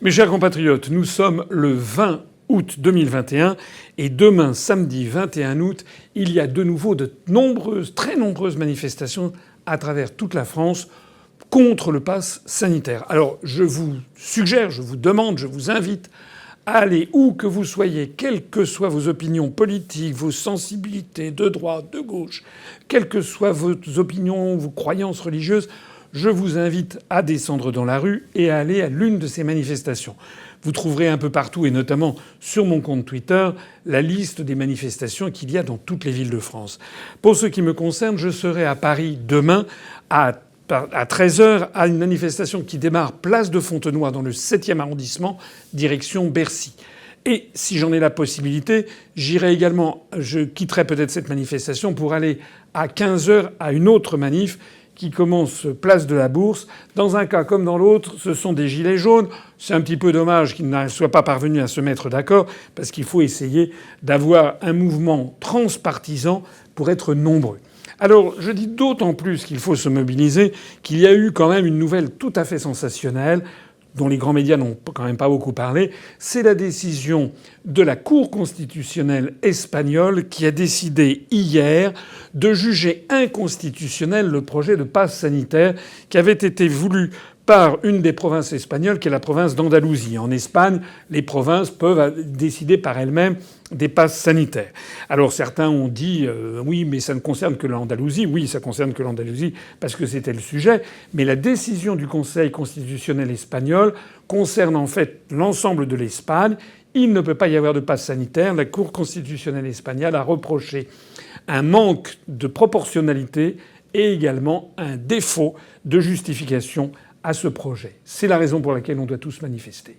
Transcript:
Mes chers compatriotes, nous sommes le 20 août 2021 et demain, samedi 21 août, il y a de nouveau de nombreuses, très nombreuses manifestations à travers toute la France contre le pass sanitaire. Alors je vous suggère, je vous demande, je vous invite à aller où que vous soyez, quelles que soient vos opinions politiques, vos sensibilités de droite, de gauche, quelles que soient vos opinions, vos croyances religieuses, je vous invite à descendre dans la rue et à aller à l'une de ces manifestations. Vous trouverez un peu partout, et notamment sur mon compte Twitter, la liste des manifestations qu'il y a dans toutes les villes de France. Pour ce qui me concerne, je serai à Paris demain à 13h à une manifestation qui démarre place de Fontenoy dans le 7e arrondissement, direction Bercy. Et si j'en ai la possibilité, j'irai également, je quitterai peut-être cette manifestation pour aller à 15h à une autre manif qui commence place de la Bourse. Dans un cas comme dans l'autre, ce sont des gilets jaunes. C'est un petit peu dommage qu'ils ne soient pas parvenus à se mettre d'accord, parce qu'il faut essayer d'avoir un mouvement transpartisan pour être nombreux. Alors, je dis d'autant plus qu'il faut se mobiliser qu'il y a eu quand même une nouvelle tout à fait sensationnelle, dont les grands médias n'ont quand même pas beaucoup parlé, c'est la décision de la Cour constitutionnelle espagnole qui a décidé hier de juger inconstitutionnel le projet de passe sanitaire qui avait été voulu par une des provinces espagnoles, qui est la province d'Andalousie. En Espagne, les provinces peuvent décider par elles-mêmes des passes sanitaires. Alors certains ont dit oui, mais ça ne concerne que l'Andalousie. Oui, ça concerne que l'Andalousie parce que c'était le sujet. Mais la décision du Conseil constitutionnel espagnol concerne en fait l'ensemble de l'Espagne. Il ne peut pas y avoir de passe sanitaire. La Cour constitutionnelle espagnole a reproché un manque de proportionnalité et également un défaut de justification à ce projet. C'est la raison pour laquelle on doit tous manifester.